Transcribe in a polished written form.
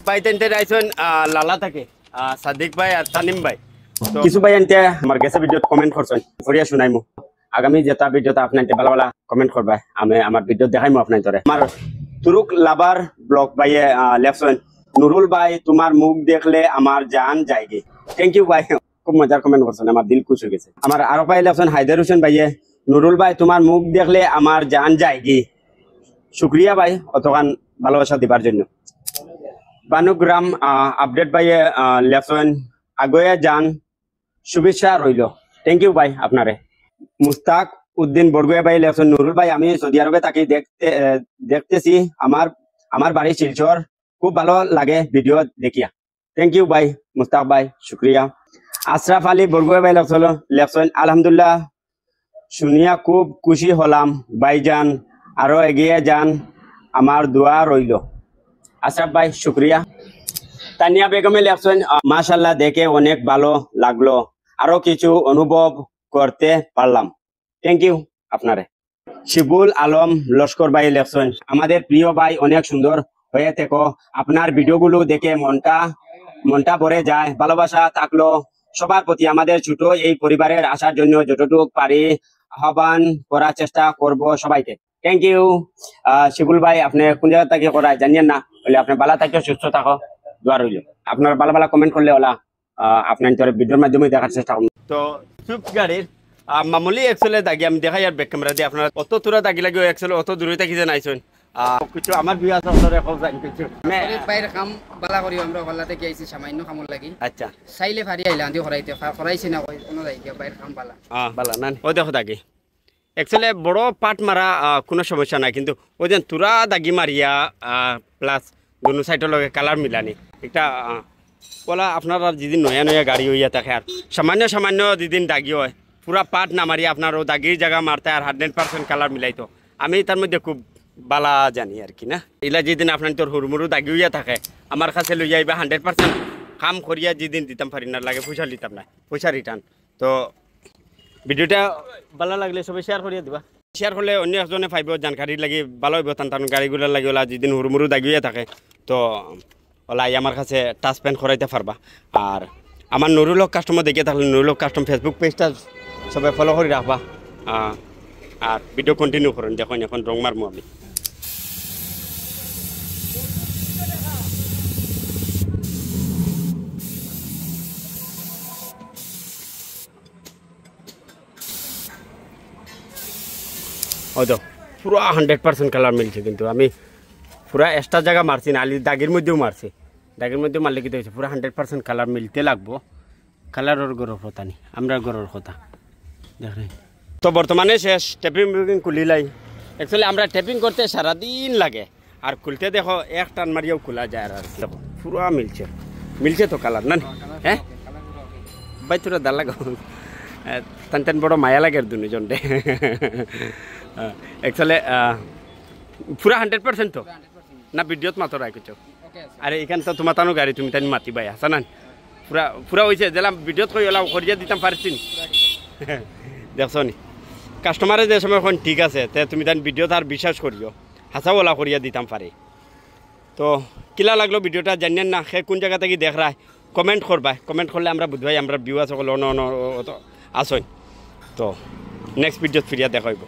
ভাই তেনতে আইছেন লালা থাকে সাদিক ভাই আর তানিম ভাই কিছু ভাই এনতে আমার গেছে ভিডিওত কমেন্ট করছেন করিয়া শুনাইমু আগামী যেটা ভিডিওতে আপনাকে ভালো ভালো কমেন্ট করবা আমি আমার ভিডিও দেখাইমু আপনাদের আমার তুরুক লাভার ব্লগ ভাইয়ে লেখছেন নুরুল ভাই তোমার মুখ দেখলে আমার জান যায়গে থ্যাংক ইউ ভাই খুব মজার কমেন্ট করছেন আমার দিল খুশ হয়ে গেছে আমার আরো ভাই লেখছেন হায়দার হোসেন ভাইয়ে নুরুল ভাই তোমার মুখ দেখলে আমার জান যায়গে শুক্রিয়া ভাই অতখান ভালোবাসা দিবার জন্য বানুগ্রাম আপডেট ভাইয়ে লেখছেন আগয়া যান শুভেচ্ছা রইল থ্যাংক ইউ ভাই আপনারে মুস্তাক উদ্দিন বরগুয়া ভাই লেখছেন নুরুল ভাই আমি সৌদি আরবে তাকে দেখতেছি আমার বাড়ি শিলচর খুব ভালো লাগে ভিডিও দেখিয়া থ্যাংক ইউ ভাই মুস্তাক ভাই শুক্রিয়া আশরাফ আলী বরগুয়া ভাই লেখছেন আলহামদুলিল্লাহ শুনিয়া খুব খুশি হলাম ভাইজান আরো এগিয়ে যান আমার দোয়া রইল আশরাফ ভাই শুক্রিয়া তানিয়া বেগমে লেখছেন মাশাআল্লাহ দেখে অনেক ভালো লাগলো আরো কিছু অনুভব করতে পারলাম থ্যাংক ইউ আপনারে শিবুল আলম লস্কর ভাই লেখছেন আমাদের প্রিয় ভাই অনেক সুন্দর হয়ে থেকো আপনার ভিডিওগুলো দেখে মনটা ভরে যায় ভালোবাসা থাকলো সবার প্রতি আমাদের ছোট এই পরিবারের আসার জন্য যতটুকু পারি আহ্বান করার চেষ্টা করব সবাইকে থ্যাংক ইউ শিবুল ভাই আপনি কোন জায়গা থেকে করায় জানিয়েন না বলে আপনি ভালো থাকো সুস্থ থাকো দোয়া রইল আপনার ভালো ভালো কমেন্ট করলে ওলা আপনার ভিডিওর মাধ্যমে দেখার চেষ্টা করুন তো সুইফট গাড়ির মামুলি এক্সেলে দাগি আমি দেখাই আর ব্যাক ক্যামেরা দিয়ে আপনারা অত দূরে দাগি লাগে এক্সেল অত দূরে থাকি যে নাইছেন কিছু আমার বিয়া সরে কিছু বাইরে কাম বালা করি আমরা বালাতে গিয়েছি সামান্য কামর লাগি আচ্ছা চাইলে ফারি আইলা আন্দি করাইতে করাইছি না কই কোনো যাই বাইরে কাম বালা বালা না ও দেখো দাগি একচুয়ালি বড় পাট মারা কোনো সমস্যা নাই কিন্তু ওই যে তুরা দাগি মারিয়া প্লাস দুনো সাইডের লগে কালার মিলানি একটা বলা আপনারা যেদিন নয়া নয়া গাড়ি হইয়া থাকে আর সামান্য যেদিন দাগি হয় পুরা পাট না মারিয়া আপনার ও দাগির জায়গা মারতে আর 100% কালার মিলাইতো আমি তার মধ্যে খুব বালা জানি আর কি না এলা যেদিন আপনার তোর হুড়মুড়ু দাগি হইয়া থাকে আমার কাছে লইয়া আইবা 100% কাম করিয়া যেদিন দিতাম পারি না লাগে পয়সা লিতাম না পয়সা রিটার্ন তো ভিডিওটা ভালো লাগলে সবাই শেয়ার করিয়া দিবা শেয়ার করলে অন্য একজনে পাইব জানকারি লাগি ভালো হইব টান গাড়িগুলো লাগে ওলা যেদিন হুড়মুড়ু দাগি হইয়া থাকে তো ওলা আমার কাছে টাচ পেন করাইতে পারবা আর আমার নুরুল কাস্টমার দেখিয়ে থাকলে নুরুল কাস্টম ফেসবুক পেজটা সবাই ফলো করে রাখবা আর ভিডিও কন্টিনিউ করুন দেখুন এখন রং মারমু আমি হয়তো পুরো 100% কালার মিলছে কিন্তু আমি পুরা এক্সট্রা জায়গা মারছি না আলি দাগের মধ্যেও মারছি দাগের মধ্যে মারলে কিন্তু হয়েছে পুরো 100% কালার মিলতে লাগবো কালারের গরুর কথা নেই আমরা গরুর কথা দেখেন তো বর্তমানে শেষ টেপিং খুলিলাই অ্যাকচুয়ালি আমরা টেপিং করতে সারাদিন লাগে আর খুলতে দেখো এক টান মারিয়াও খোলা যায় আর দেখো পুরো মিলছে তো কালার না হ্যাঁ ভাই তোরা দাল লাগাও টান বড় মায়া লাগে দুজন দে অ্যাকচুয়ালি পুরা 100% তো না ভিডিওত মাত্র রাখছো আরে এখানে তো তোমার তানো গাড়ি তুমি তাই মাতিবাই আসা না পুরা হয়েছে যেলাম ভিডিওত কই ওলা করিয়া দিতাম পারছিন দেখছো নি কাস্টমারে যে সময় এখন ঠিক আছে তে তুমি তাই ভিডিওত আর বিশ্বাস করিও হাসা ওলা করিয়া দিতাম পারে তো কিলা লাগলো ভিডিওটা জানেন না সে কোন জায়গা থেকে দেখ রায় কমেন্ট করবা কমেন্ট করলে আমরা বুঝবাই আমরা ভিউ আছে আসই তো নেক্সট ভিডিওত ফিরিয়া দেখাইব